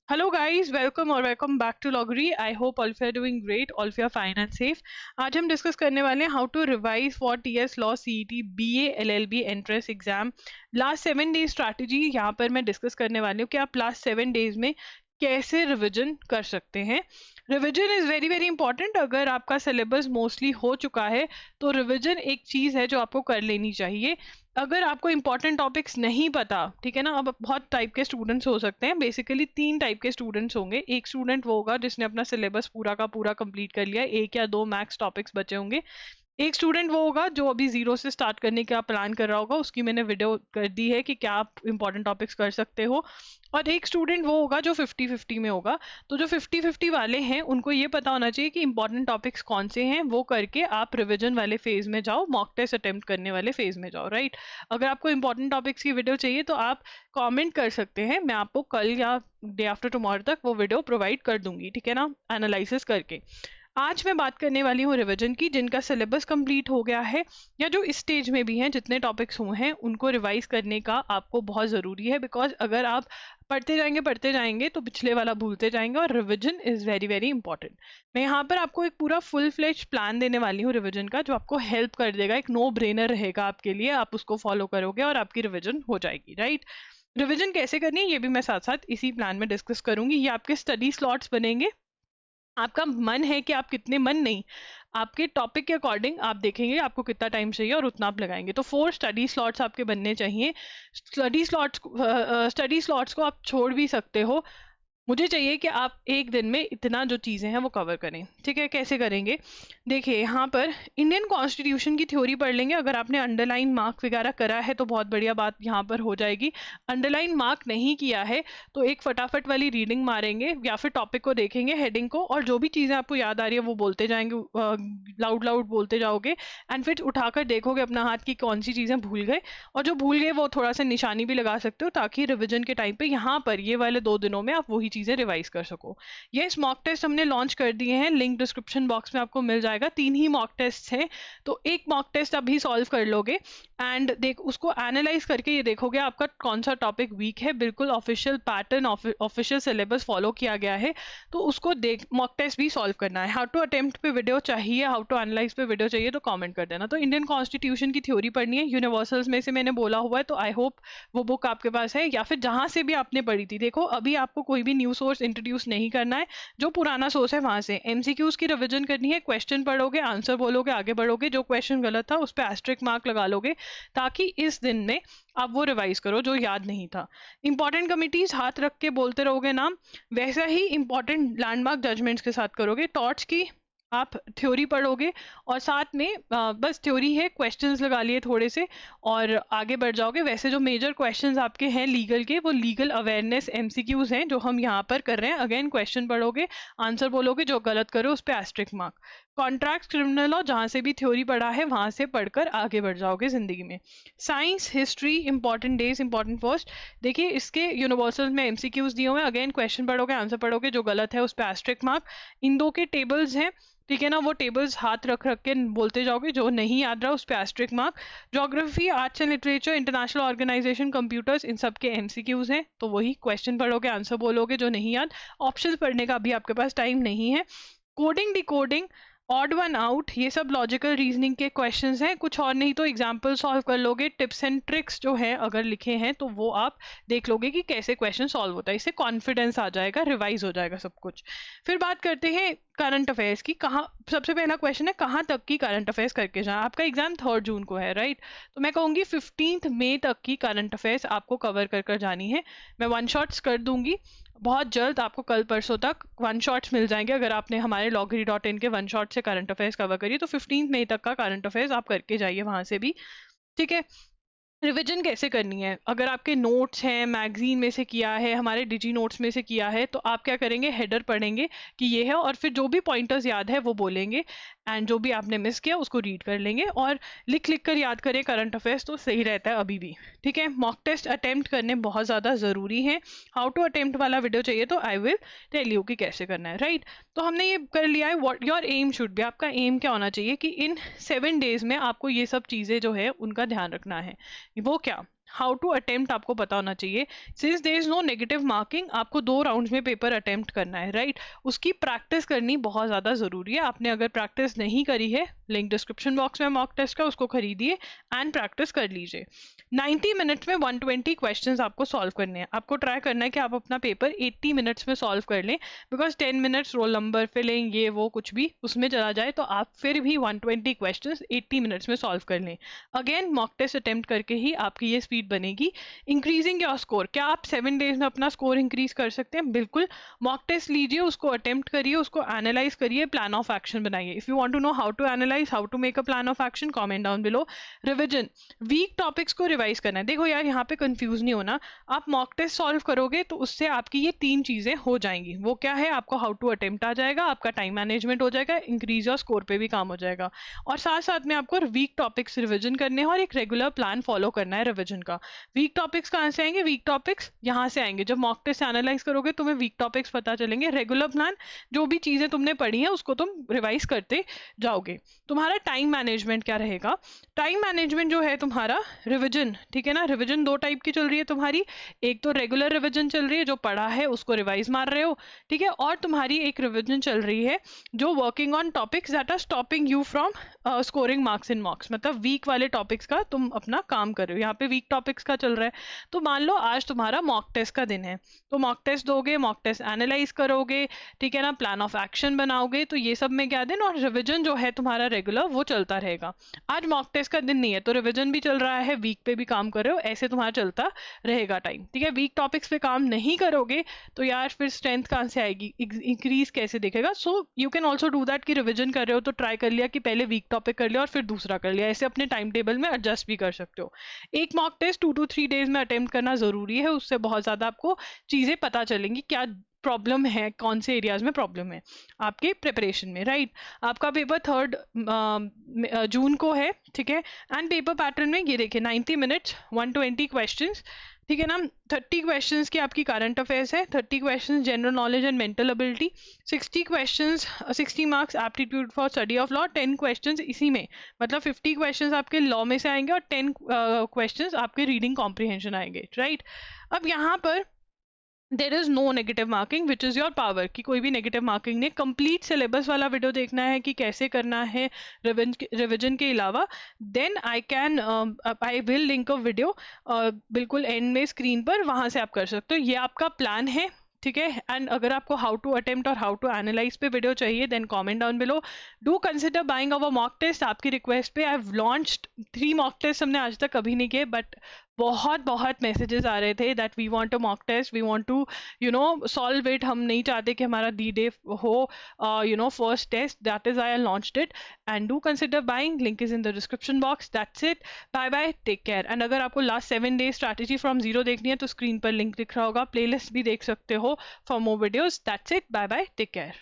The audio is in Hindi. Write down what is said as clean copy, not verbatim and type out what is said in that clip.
हेलो गाइस, वेलकम और वेलकम बैक टू लॉगरी। I hope all of you are doing great, all of you are fine and safe. आज हम डिस्कस करने वाले हैं how to revise for TS law CET BA LLB entrance exam. Last 7 days strategy यहाँ पर मैं डिस्कस करने वाली हूँ कि आप लास्ट 7 डेज में कैसे रिविजन कर सकते हैं। Revision is very very important. अगर आपका सिलेबस मोस्टली हो चुका है तो रिविजन एक चीज़ है जो आपको कर लेनी चाहिए। अगर आपको इंपॉर्टेंट टॉपिक्स नहीं पता, ठीक है ना, अब बहुत टाइप के स्टूडेंट्स हो सकते हैं। बेसिकली 3 टाइप के स्टूडेंट्स होंगे। एक स्टूडेंट वो होगा जिसने अपना सिलेबस पूरा का पूरा कंप्लीट कर लिया, 1 या 2 मैक्स टॉपिक्स बचे होंगे। एक स्टूडेंट वो होगा जो अभी जीरो से स्टार्ट करने का प्लान कर रहा होगा, उसकी मैंने वीडियो कर दी है कि क्या आप इंपॉर्टेंट टॉपिक्स कर सकते हो। और एक स्टूडेंट वो होगा जो 50-50 में होगा। तो जो 50-50 वाले हैं उनको ये पता होना चाहिए कि इंपॉर्टेंट टॉपिक्स कौन से हैं, वो करके आप रिविजन वाले फेज में जाओ, मॉक टेस्ट अटेम्प्ट करने वाले फेज में जाओ, राइट। अगर आपको इंपॉर्टेंट टॉपिक्स की वीडियो चाहिए तो आप कमेंट कर सकते हैं, मैं आपको कल या डे आफ्टर टुमारो तक वो वीडियो प्रोवाइड कर दूंगी, ठीक है ना, एनालिसिस करके। आज मैं बात करने वाली हूँ रिवीजन की, जिनका सिलेबस कंप्लीट हो गया है या जो इस स्टेज में भी हैं, जितने टॉपिक्स हुए हैं उनको रिवाइज करने का आपको बहुत ज़रूरी है। बिकॉज अगर आप पढ़ते जाएंगे तो पिछले वाला भूलते जाएंगे, और revision is very very important. मैं यहाँ पर आपको एक पूरा फुल फ्लेज प्लान देने वाली हूँ रिवीजन का, जो आपको हेल्प कर देगा। एक नो ब्रेनर रहेगा आपके लिए, आप उसको फॉलो करोगे और आपकी रिवीजन हो जाएगी, राइट। रिवीजन कैसे करनी है ये भी मैं साथ साथ इसी प्लान में डिस्कस करूंगी। ये आपके स्टडी स्लॉट्स बनेंगे। आपका मन है कि आप कितने, मन नहीं, आपके टॉपिक के अकॉर्डिंग आप देखेंगे आपको कितना टाइम चाहिए और उतना आप लगाएंगे। तो 4 स्टडी स्लॉट्स आपके बनने चाहिए। स्टडी स्लॉट्स को आप छोड़ भी सकते हो। मुझे चाहिए कि आप एक दिन में इतना जो चीज़ें हैं वो कवर करें, ठीक है। कैसे करेंगे, देखिए यहाँ पर इंडियन कॉन्स्टिट्यूशन की थ्योरी पढ़ लेंगे। अगर आपने अंडरलाइन मार्क वगैरह करा है तो बहुत बढ़िया बात यहाँ पर हो जाएगी। अंडरलाइन मार्क नहीं किया है तो एक फटाफट वाली रीडिंग मारेंगे या फिर टॉपिक को देखेंगे, हेडिंग को, और जो भी चीज़ें आपको याद आ रही है वो बोलते जाएंगे, लाउड लाउड बोलते जाओगे। एंड फिर उठाकर देखोगे अपना हाथ की कौन सी चीज़ें भूल गए, और जो भूल गए वो थोड़ा सा निशानी भी लगा सकते हो, ताकि रिविजन के टाइम पे यहाँ पर ये वाले 2 दिनों में आप वही चीज़ें रिवाइज कर सको। ये मॉक टेस्ट हमने लॉन्च कर दिए हैं, लिंक डिस्क्रिप्शन बॉक्स में आपको मिल जाएगा। 3 ही मॉक टेस्ट हैं, तो एक मॉक टेस्ट अभी सॉल्व कर लोगे एंड देख उसको एनालाइज करके ये देखोगे आपका कौन सा टॉपिक वीक है। बिल्कुल official pattern, official syllabus follow किया गया है, तो उसको देख मॉक टेस्ट भी सॉल्व करना है। हाउ टू अटेम्प्ट पे वीडियो चाहिए, हाउ टू एनालाइज पे वीडियो चाहिए तो कमेंट कर देना। तो इंडियन कॉन्स्टिट्यूशन की थ्योरी पढ़नी है, यूनिवर्सल्स में से मैंने बोला हुआ है, तो आई होप वो बुक आपके पास है या फिर जहाँ से भी आपने पढ़ी थी। देखो अभी आपको कोई भी न्यू सोर्स इंट्रोड्यूस नहीं करना है, जो पुराना सोर्स है वहां से एमसीक्यूज की रिवीजन करनी है। क्वेश्चन पढ़ोगे, आंसर बोलोगे, आगे बढ़ोगे, जो क्वेश्चन गलत था उस पर एस्ट्रिक मार्क लगा लोगे, ताकि इस दिन में आप वो रिवाइज करो जो याद नहीं था। इंपॉर्टेंट कमिटीज हाथ रख के बोलते रहोगे नाम, वैसा ही इंपॉर्टेंट लैंडमार्क जजमेंट्स के साथ करोगे। टॉर्च की आप थ्योरी पढ़ोगे और साथ में बस थ्योरी है, क्वेश्चंस लगा लिए थोड़े से और आगे बढ़ जाओगे। वैसे जो मेजर क्वेश्चंस आपके हैं लीगल के, वो लीगल अवेयरनेस एमसीक्यूज हैं जो हम यहाँ पर कर रहे हैं। अगेन क्वेश्चन पढ़ोगे, आंसर बोलोगे, जो गलत करो उस पर asterisk mark. Contract, criminal law, जहाँ से भी थ्योरी पढ़ा है वहाँ से पढ़कर आगे बढ़ जाओगे जिंदगी में। Science, history, important days, important first, देखिए इसके यूनिवर्सल में एमसीक्यूज दिए हुए हैं। अगेन क्वेश्चन पढ़ोगे, आंसर पढ़ोगे, जो गलत है उस पर एस्ट्रिक मार्क। इन दो के टेबल्स हैं, ठीक है ना, वो टेबल्स हाथ रख रख के बोलते जाओगे, जो नहीं याद रहा उस पर asterisk mark. Geography, arts and literature, international organisation, computers, इन सब के एमसीक्यूज हैं, तो वही क्वेश्चन पढ़ोगे, आंसर बोलोगे, जो नहीं याद। ऑप्शंस पढ़ने का अभी आपके पास टाइम नहीं है। Coding, decoding, odd one out, ये सब लॉजिकल रीजनिंग के क्वेश्चंस हैं, कुछ और नहीं तो एग्जाम्पल सॉल्व कर लोगे। टिप्स एंड ट्रिक्स जो है अगर लिखे हैं तो वो आप देख लोगे कि कैसे क्वेश्चन सॉल्व होता है, इससे कॉन्फिडेंस आ जाएगा, रिवाइज हो जाएगा सब कुछ। फिर बात करते हैं करंट अफेयर्स की। कहाँ, सबसे पहला क्वेश्चन है कहाँ तक की करंट अफेयर्स करके जाए। आपका एग्जाम 3 जून को है, राइट, तो मैं कहूँगी 15 मई तक की करंट अफेयर्स आपको कवर कर कर जानी है। मैं वन शॉट्स कर दूंगी बहुत जल्द, आपको कल परसों तक वन शॉट्स मिल जाएंगे। अगर आपने हमारे loggery.in के वन शॉट से करंट अफेयर्स कवर करिए तो 15 मई तक का करंट अफेयर्स आप करके जाइए वहां से भी, ठीक है। रिवीजन कैसे करनी है, अगर आपके नोट्स हैं, मैगजीन में से किया है, हमारे डिजी नोट्स में से किया है, तो आप क्या करेंगे, हेडर पढ़ेंगे कि ये है, और फिर जो भी पॉइंटर्स याद है वो बोलेंगे, एंड जो भी आपने मिस किया उसको रीड कर लेंगे और लिख लिख कर याद करें करंट अफेयर्स, तो सही रहता है अभी भी, ठीक है। मॉक टेस्ट अटेम्प्ट करने बहुत ज़्यादा ज़रूरी है। हाउ टू अटेम्प्ट वाला वीडियो चाहिए तो आई विल टेल यू कि कैसे करना है, राइट। तो हमने ये कर लिया है। What your aim should be, आपका एम क्या होना चाहिए कि इन 7 डेज में आपको ये सब चीज़ें जो है उनका ध्यान रखना है। वो क्या, हाउ टू अटेम्प्ट आपको पता होना चाहिए। Since there is no negative marking, आपको 2 राउंड्स में पेपर अटेम्प्ट करना है, राइट? उसकी प्रैक्टिस करनी बहुत ज़्यादा ज़रूरी है। आपने अगर प्रैक्टिस नहीं करी है, लिंक डिस्क्रिप्शन बॉक्स में मॉक टेस्ट का, उसको खरीदिए एंड प्रैक्टिस कर लीजिए। 90 मिनट्स में 120 क्वेश्चंस आपको सॉल्व करने हैं। आपको ट्राई करना है कि आप अपना पेपर 80 मिनट्स में सॉल्व कर लें, because 10 minutes roll number filling ये वो कुछ भी उसमें चला जाए तो आप फिर भी 120 क्वेश्चंस 80 मिनट्स में सॉल्व कर लें। अगेन मॉक टेस्ट अटेम्प्ट करके ही आपकी ये स्पीड बनेगी। इंक्रीजिंग योर स्कोर, क्या आप 7 डेज में अपना स्कोर इंक्रीज कर सकते हैं? बिल्कुल। मॉक टेस्ट लीजिए, उसको अटेम्प्ट करिए, उसको एनालाइज करिए, प्लान ऑफ एक्शन बनाइए। If you want to know how to analyse, how to make a plan of action, comment down below. Revision, weak topics को रिवाइज करना है। देखो यार, यहाँ पे कंफ्यूज नहीं होना। आप मॉक टेस्ट सॉल्व करोगे तो उससे आपकी ये 3 चीजें हो जाएंगी। वो क्या है? आपको हाउ टू अटेम्प्ट आ जाएगा, आपका टाइम मैनेजमेंट हो जाएगा, इंक्रीज योर स्कोर पे भी काम हो जाएगा, और साथ साथ में आपको वीक टॉपिक्स रिवीजन करने हैं और एक रेगुलर प्लान फॉलो करना है रिवीजन का। वीक टॉपिक्स कहाँ से आएंगे? वीक टॉपिक्स यहाँ से आएंगे। जब मॉक टेस्ट एनालाइज करोगे तुम्हें वीक टॉपिक्स पता चलेंगे। रेगुलर प्लान, जो भी चीजें तुमने पढ़ी हैं उसको तुम रिवाइज करते जाओगे। तुम्हारा टाइम मैनेजमेंट क्या रहेगा? टाइम मैनेजमेंट जो है तुम्हारा रिवीजन, ठीक है ना? रिवीजन 2 टाइप की चल रही है तुम्हारी। एक तो रेगुलर रिवीजन चल रही है, जो पढ़ा है उसको रिवाइज मार रहे हो, ठीक है? और तुम्हारी एक रिवीजन चल रही है जो working on topics that are stopping you from scoring marks in mocks, मतलब वीक वाले टॉपिक्स का तुम अपना काम कर रहे हो। यहाँ पे वीक टॉपिक्स का चल रहा है। तो मान लो आज तुम्हारा मॉक टेस्ट का दिन है, तो मॉक टेस्ट दोगे, मॉक टेस्ट एनालाइज करोगे, ठीक है ना? प्लान ऑफ एक्शन बनाओगे, तो ये सब में क्या दिन, और रिवीजन जो है तुम्हारा रेगुलर वो चलता रहेगा। आज मॉक टेस्ट का दिन नहीं है तो रिवीजन भी चल रहा है, वीक पे भी काम कर रहे हो, ऐसे तुम्हारा चलता रहेगा टाइम, ठीक है? वीक टॉपिक्स पे काम नहीं करोगे तो यार फिर स्ट्रेंथ कहाँ से आएगी, इंक्रीज कैसे दिखेगा? So you can also do that कि रिवीजन कर रहे हो तो ट्राई कर लिया कि पहले वीक टॉपिक कर लिया और फिर दूसरा कर लिया, ऐसे अपने टाइम टेबल में एडजस्ट भी कर सकते हो। एक मॉक टेस्ट 2 to 3 डेज में अटेम्प्ट करना जरूरी है, उससे बहुत ज्यादा आपको चीजें पता चलेंगी, क्या प्रॉब्लम है, कौन से एरियाज में प्रॉब्लम है आपके प्रिपरेशन में, राइट? आपका पेपर 3 जून को है, ठीक है? एंड पेपर पैटर्न में ये देखिए 90 मिनट्स 120 क्वेश्चंस, ठीक है ना? 30 क्वेश्चंस की आपकी करंट अफेयर्स है, 30 questions general knowledge and mental ability, 60 questions 60 marks aptitude for study of law, 10 questions इसी में, मतलब 50 क्वेश्चंस आपके लॉ में से आएंगे और 10 क्वेश्चंस आपके रीडिंग कॉम्प्रिहेंशन आएंगे, राइट? अब यहाँ पर there is no negative marking which is your power, कि कोई भी नेगेटिव मार्किंग नहीं। कंप्लीट सिलेबस वाला वीडियो देखना है कि कैसे करना है रिविजन के अलावा, then I will link a video बिल्कुल एंड में स्क्रीन पर, वहां से आप कर सकते हो। ये आपका प्लान है, ठीक है? एंड अगर आपको हाउ टू अटेम्प्ट और हाउ टू एनालाइज पे वीडियो चाहिए then comment down below. Do consider buying our mock test. आपकी रिक्वेस्ट पे I have launched 3 mock test, हमने आज तक कभी नहीं किए, बट बहुत मैसेजेस आ रहे थे that we want a mock test, we want to solve it. हम नहीं चाहते कि हमारा डी डे हो first test, that is I launched it and do consider buying, link is in the description box. That's it, bye bye, take care. And अगर आपको last 7 days strategy from zero देखनी है तो स्क्रीन पर लिंक दिख रहा होगा, प्लेलिस्ट भी देख सकते हो for more videos. That's it, bye bye, take care.